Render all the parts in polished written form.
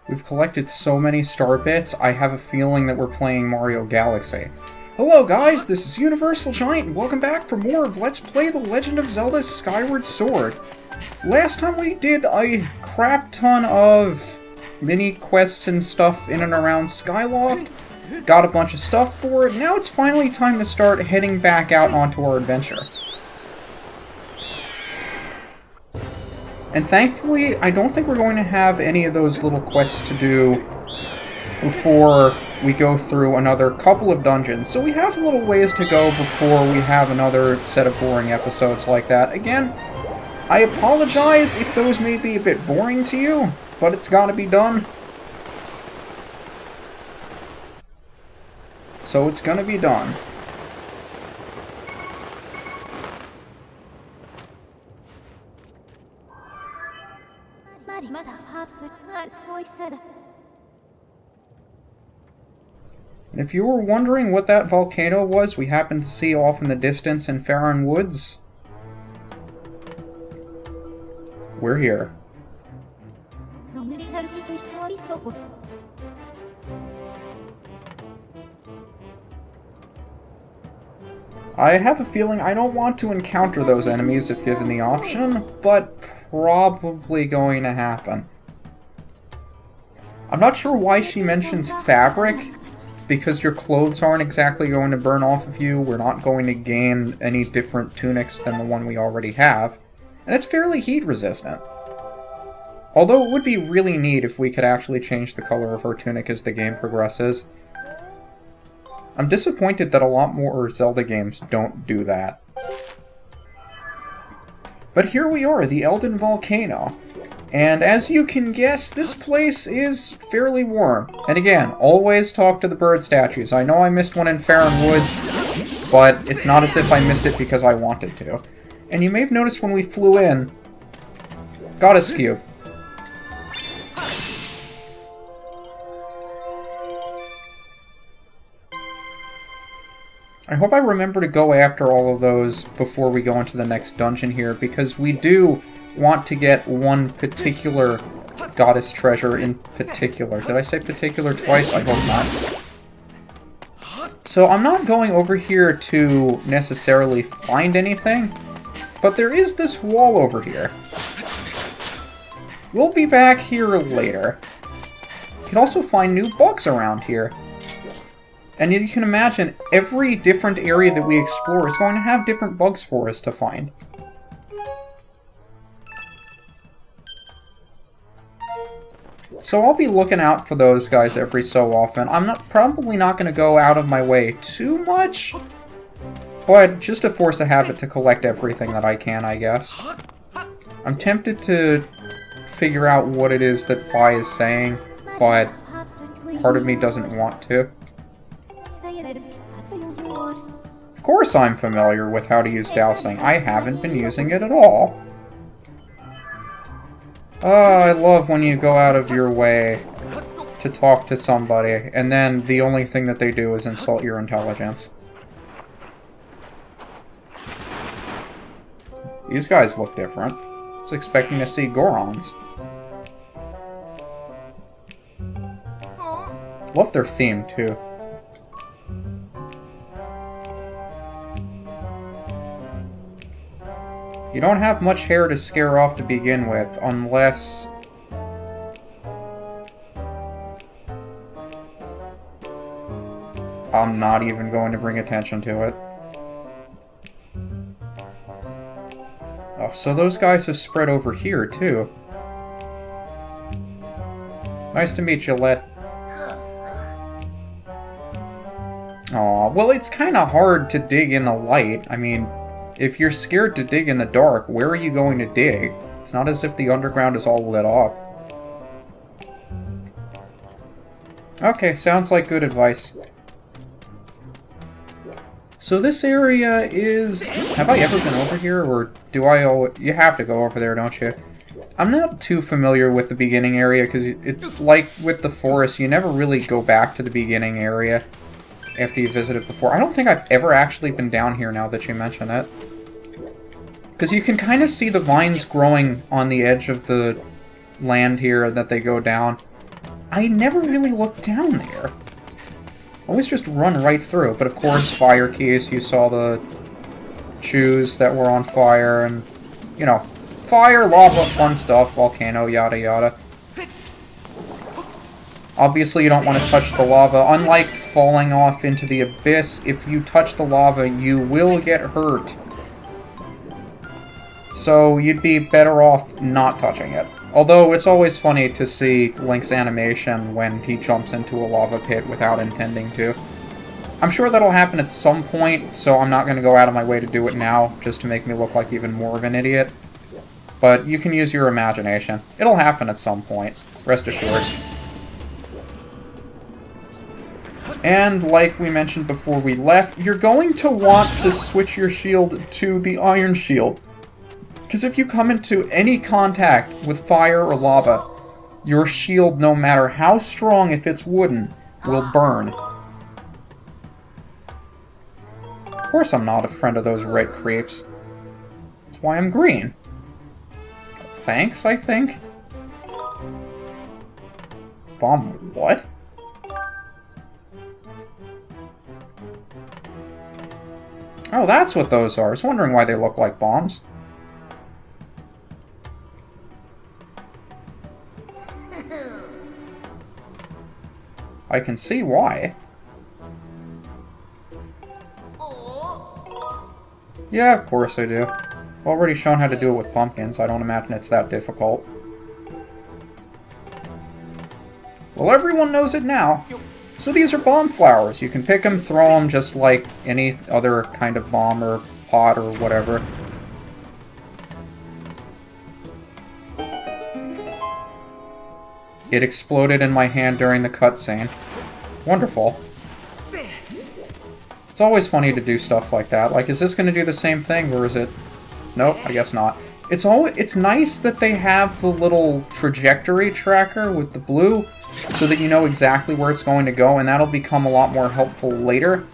We've collected so many star bits, I have a feeling that we're playing Mario Galaxy. Hello guys, this is UniversalGiant, and welcome back for more of Let's Play The Legend of Zelda Skyward Sword. Last time we did a crap ton of mini-quests and stuff in and around Skyloft, got a bunch of stuff for it, now it's finally time to start heading back out onto our adventure. And thankfully, I don't think we're going to have any of those little quests to do before we go through another couple of dungeons. So we have a little ways to go before we have another set of boring episodes like that. Again, I apologize if those may be a bit boring to you, but it's gotta be done. So it's gonna be done. And if you were wondering what that volcano was we happened to see off in the distance in Farron Woods, we're here. I have a feeling I don't want to encounter those enemies if given the option, but probably going to happen. I'm not sure why she mentions fabric, because your clothes aren't exactly going to burn off of you. We're not going to gain any different tunics than the one we already have, and it's fairly heat resistant. Although it would be really neat if we could actually change the color of our tunic as the game progresses. I'm disappointed that a lot more Zelda games don't do that. But here we are, the Elden Volcano. And as you can guess, this place is fairly warm. And again, always talk to the bird statues. I know I missed one in Farron Woods, but it's not as if I missed it because I wanted to. And you may have noticed when we flew in, Goddess Cube. I hope I remember to go after all of those before we go into the next dungeon here, because we do want to get one particular goddess treasure in particular. Did I say particular twice? I hope not. So I'm not going over here to necessarily find anything, but there is this wall over here. We'll be back here later. You can also find new bugs around here. And you can imagine, every different area that we explore is going to have different bugs for us to find. So I'll be looking out for those guys every so often. I'm probably not going to go out of my way too much, but just to force a habit to collect everything that I can, I guess. I'm tempted to figure out what it is that Fi is saying, but part of me doesn't want to. Of course I'm familiar with how to use dowsing. I haven't been using it at all. I love when you go out of your way to talk to somebody, and then the only thing that they do is insult your intelligence. These guys look different. I was expecting to see Gorons. Love their theme, too. You don't have much hair to scare off to begin with, unless... I'm not even going to bring attention to it. Oh, so those guys have spread over here, too. Nice to meet you, Let. Aw, well, it's kinda hard to dig in the light. I mean, if you're scared to dig in the dark, where are you going to dig? It's not as if the underground is all lit up. Okay, sounds like good advice. So this area is... Have I ever been over here, or do I... You have to go over there, don't you? I'm not too familiar with the beginning area, because it's like with the forest, you never really go back to the beginning area after you visited before. I don't think I've ever actually been down here now that you mention it. Because you can kind of see the vines growing on the edge of the land here that they go down. I never really looked down there. Always just run right through. But of course, fire keys, you saw the shoes that were on fire, and, you know, fire, lava, fun stuff, volcano, yada yada. Obviously, you don't want to touch the lava. Unlike falling off into the abyss, if you touch the lava, you will get hurt. So you'd be better off not touching it. Although it's always funny to see Link's animation when he jumps into a lava pit without intending to. I'm sure that'll happen at some point, so I'm not going to go out of my way to do it now, just to make me look like even more of an idiot. But you can use your imagination. It'll happen at some point, rest assured. And, like we mentioned before we left, you're going to want to switch your shield to the iron shield. Because if you come into any contact with fire or lava, your shield, no matter how strong if it's wooden, will burn. Of course I'm not a friend of those red creeps. That's why I'm green. Thanks, I think? Bomb what? Oh, that's what those are. I was wondering why they look like bombs. I can see why. Yeah, of course I do. I've already shown how to do it with pumpkins. I don't imagine it's that difficult. Well, everyone knows it now. So these are bomb flowers. You can pick them, throw them just like any other kind of bomb or pot or whatever. It exploded in my hand during the cutscene. Wonderful. It's always funny to do stuff like that. Like, is this going to do the same thing, or is it... Nope, I guess not. It's nice that they have the little trajectory tracker with the blue, so that you know exactly where it's going to go, and that'll become a lot more helpful later.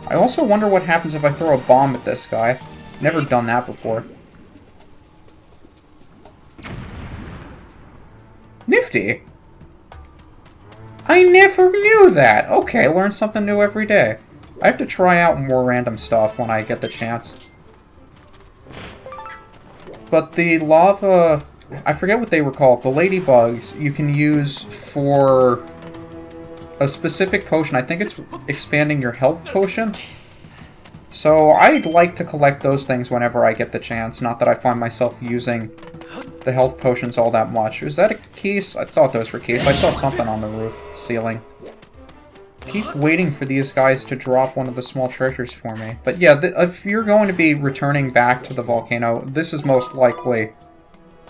I also wonder what happens if I throw a bomb at this guy. Never done that before. Nifty! I never knew that! Okay, learn something new every day. I have to try out more random stuff when I get the chance. But the lava... I forget what they were called. The ladybugs you can use for a specific potion. I think it's expanding your health potion. So I'd like to collect those things whenever I get the chance. Not that I find myself using the health potions all that much. Was that a case? I thought those were keys. I saw something on the roof ceiling. Keep waiting for these guys to drop one of the small treasures for me. But yeah, if you're going to be returning back to the volcano, this is most likely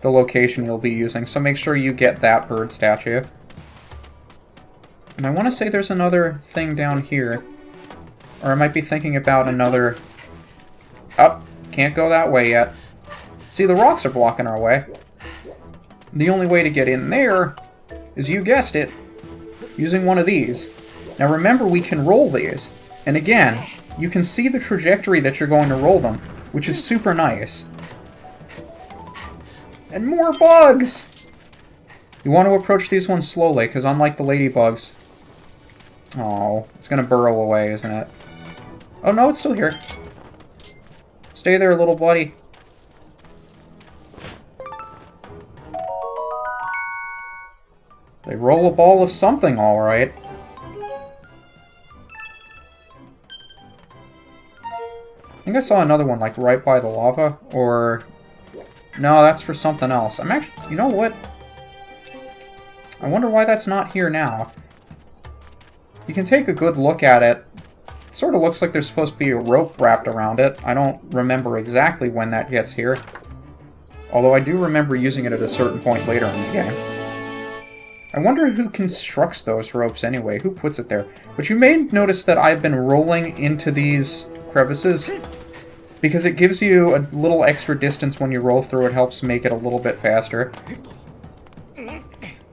the location you'll be using. So make sure you get that bird statue. And I want to say there's another thing down here. Or I might be thinking about another... Oh, can't go that way yet. See, the rocks are blocking our way. The only way to get in there is, you guessed it, using one of these. Now remember, we can roll these. And again, you can see the trajectory that you're going to roll them, which is super nice. And more bugs! You want to approach these ones slowly, because unlike the ladybugs... Oh, it's going to burrow away, isn't it? Oh no, it's still here. Stay there, little buddy. They roll a ball of something, alright. I think I saw another one, like, right by the lava, or... No, that's for something else. I'm actually... You know what? I wonder why that's not here now. You can take a good look at it. It sort of looks like there's supposed to be a rope wrapped around it. I don't remember exactly when that gets here. Although I do remember using it at a certain point later in the game. I wonder who constructs those ropes anyway. Who puts it there? But you may notice that I've been rolling into these crevices because it gives you a little extra distance when you roll through. It helps make it a little bit faster.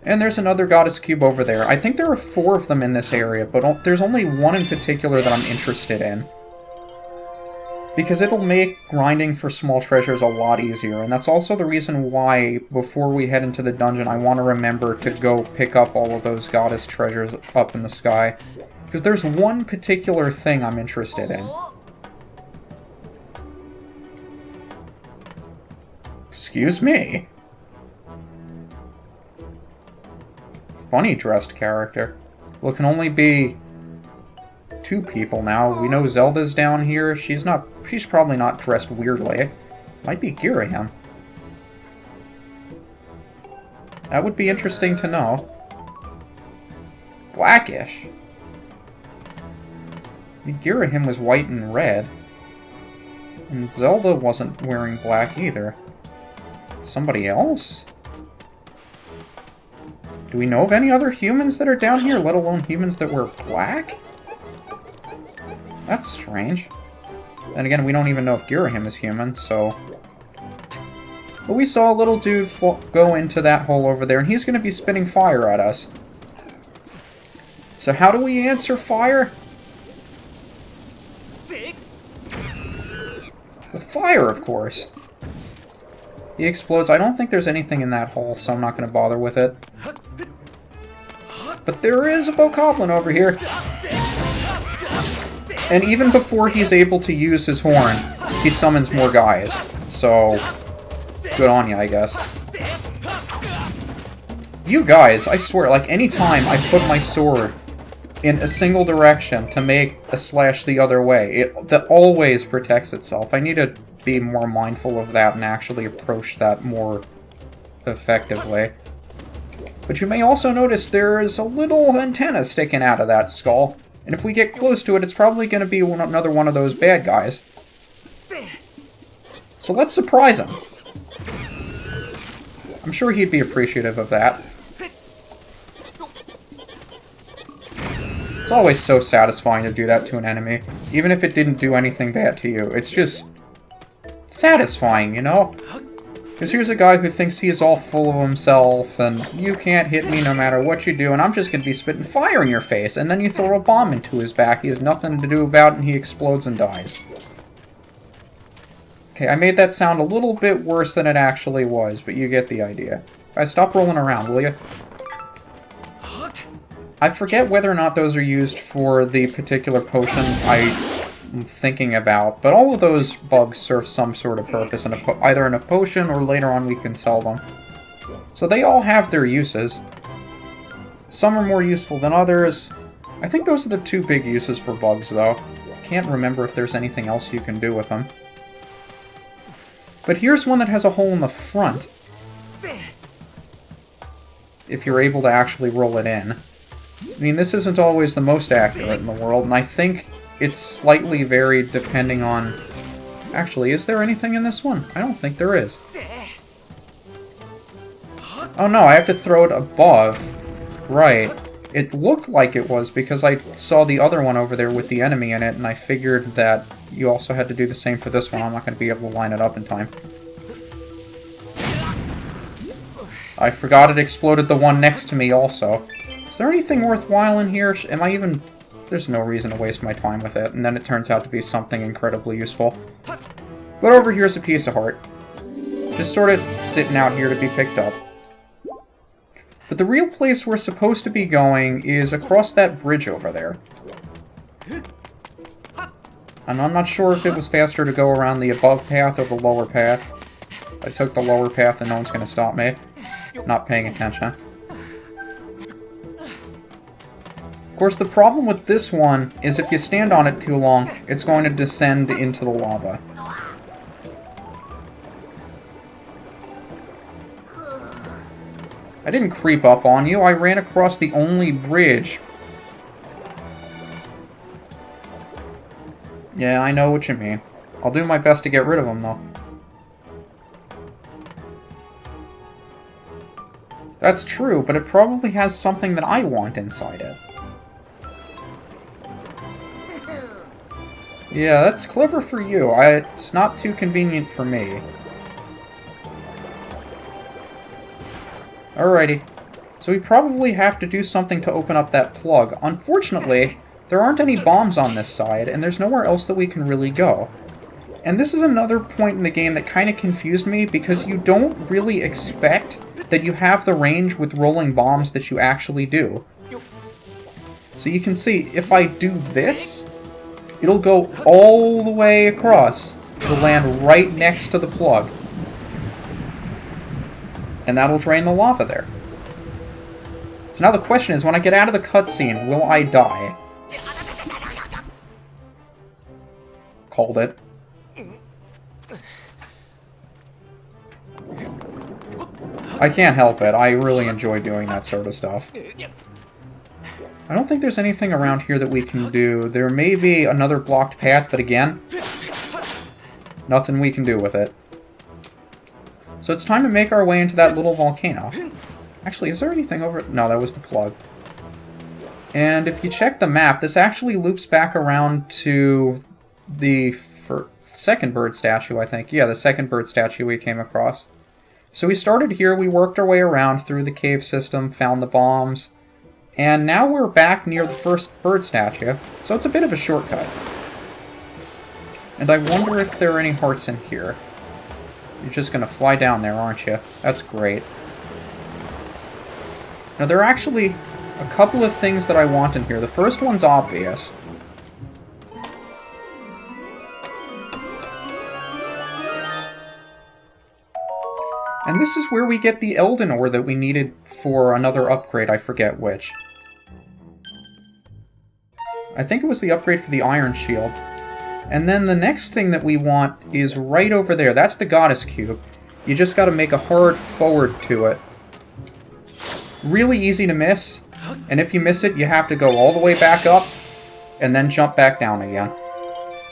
And there's another goddess cube over there. I think there are 4 of them in this area, but there's only one in particular that I'm interested in. Because it'll make grinding for small treasures a lot easier, and that's also the reason why, before we head into the dungeon, I want to remember to go pick up all of those goddess treasures up in the sky. Because there's one particular thing I'm interested in. Excuse me. Funny dressed character. Well, it can only be 2 people now. We know Zelda's down here. She's probably not dressed weirdly. Might be Girahim. That would be interesting to know. Blackish. I mean, Girahim was white and red. And Zelda wasn't wearing black either. Somebody else? Do we know of any other humans that are down here, let alone humans that wear black? That's strange. Then again, we don't even know if Girahim is human, so... But we saw a little dude go into that hole over there, and he's going to be spitting fire at us. So how do we answer fire? With fire, of course. He explodes. I don't think there's anything in that hole, so I'm not going to bother with it. But there is a bokoblin over here. And even before he's able to use his horn, he summons more guys. So, good on you, I guess. You guys, I swear, like, any time I put my sword in a single direction to make a slash the other way, that always protects itself. I need to be more mindful of that and actually approach that more effectively. But you may also notice there is a little antenna sticking out of that skull. And if we get close to it, it's probably going to be another one of those bad guys. So let's surprise him. I'm sure he'd be appreciative of that. It's always so satisfying to do that to an enemy. Even if it didn't do anything bad to you. It's just satisfying, you know? Because here's a guy who thinks he's all full of himself, and you can't hit me no matter what you do, and I'm just going to be spitting fire in your face, and then you throw a bomb into his back, he has nothing to do about it, and he explodes and dies. Okay, I made that sound a little bit worse than it actually was, but you get the idea. Guys, stop rolling around, will you? I forget whether or not those are used for the particular potion I'm thinking about, but all of those bugs serve some sort of purpose, either in a potion or later on we can sell them. So they all have their uses. Some are more useful than others. I think those are the 2 big uses for bugs, though. Can't remember if there's anything else you can do with them. But here's one that has a hole in the front. If you're able to actually roll it in. I mean, this isn't always the most accurate in the world, and I think it's slightly varied depending on... Actually, is there anything in this one? I don't think there is. Oh no, I have to throw it above. Right. It looked like it was because I saw the other one over there with the enemy in it, and I figured that you also had to do the same for this one. I'm not going to be able to line it up in time. I forgot it exploded the one next to me also. Is there anything worthwhile in here? Am I even... There's no reason to waste my time with it, and then it turns out to be something incredibly useful. But over here's a piece of heart. Just sort of sitting out here to be picked up. But the real place we're supposed to be going is across that bridge over there. And I'm not sure if it was faster to go around the above path or the lower path. I took the lower path and no one's going to stop me. Not paying attention. Of course, the problem with this one is if you stand on it too long, it's going to descend into the lava. I didn't creep up on you, I ran across the only bridge. Yeah, I know what you mean. I'll do my best to get rid of them, though. That's true, but it probably has something that I want inside it. Yeah, that's clever for you. It's not too convenient for me. Alrighty. So we probably have to do something to open up that plug. Unfortunately, there aren't any bombs on this side, and there's nowhere else that we can really go. And this is another point in the game that kind of confused me, because you don't really expect that you have the range with rolling bombs that you actually do. So you can see, if I do this, it'll go all the way across. It'll land right next to the plug. And that'll drain the lava there. So now the question is, when I get out of the cutscene, will I die? Called it. I can't help it. I really enjoy doing that sort of stuff. I don't think there's anything around here that we can do. There may be another blocked path, but again, nothing we can do with it. So it's time to make our way into that little volcano. Actually, is there anything over... No, that was the plug. And if you check the map, this actually loops back around to the second bird statue, I think. Yeah, the second bird statue we came across. So we started here, we worked our way around through the cave system, found the bombs, and now we're back near the first bird statue, so it's a bit of a shortcut. And I wonder if there are any hearts in here. You're just gonna fly down there, aren't you? That's great. Now there are actually a couple of things that I want in here. The first one's obvious. And this is where we get the Elden ore that we needed for another upgrade, I forget which. I think it was the upgrade for the Iron Shield. And then the next thing that we want is right over there. That's the Goddess Cube. You just gotta make a hard forward to it. Really easy to miss, and if you miss it, you have to go all the way back up, and then jump back down again.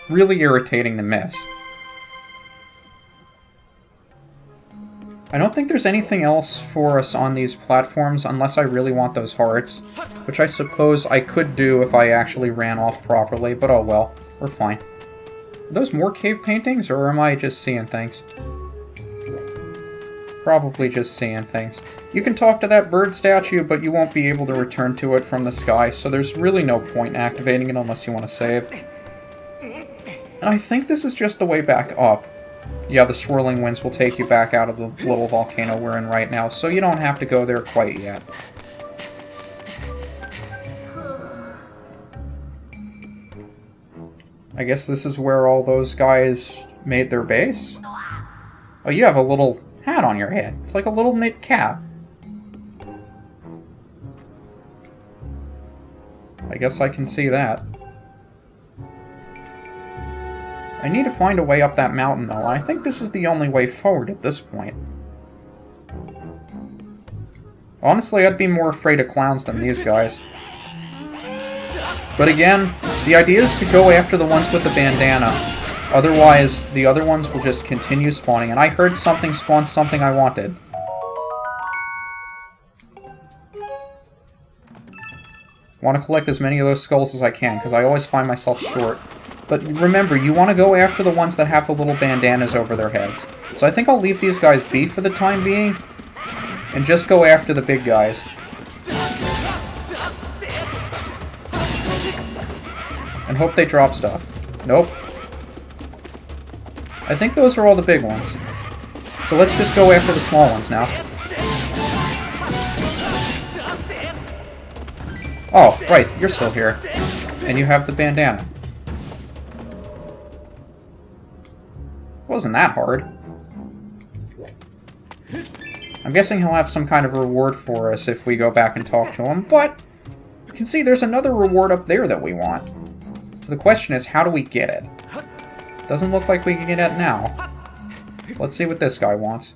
Really irritating to miss. I don't think there's anything else for us on these platforms unless I really want those hearts, which I suppose I could do if I actually ran off properly, but oh well, we're fine. Are those more cave paintings, or am I just seeing things? Probably just seeing things. You can talk to that bird statue, but you won't be able to return to it from the sky, so there's really no point in activating it unless you want to save. And I think this is just the way back up. Yeah, the swirling winds will take you back out of the little volcano we're in right now, so you don't have to go there quite yet. I guess this is where all those guys made their base? Oh, you have a little hat on your head. It's like a little knit cap. I guess I can see that. I need to find a way up that mountain, though. I think this is the only way forward at this point. Honestly, I'd be more afraid of clowns than these guys. But again, the idea is to go after the ones with the bandana. Otherwise, the other ones will just continue spawning. And I heard something spawn something I wanted. I want to collect as many of those skulls as I can, because I always find myself short. But remember, you want to go after the ones that have the little bandanas over their heads. So I think I'll leave these guys be for the time being, and just go after the big guys. And hope they drop stuff. Nope. I think those are all the big ones. So let's just go after the small ones now. Oh, right, you're still here. And you have the bandana. Wasn't that hard. I'm guessing he'll have some kind of reward for us if we go back and talk to him, but you can see there's another reward up there that we want. So the question is, how do we get it? Doesn't look like we can get it now. So let's see what this guy wants.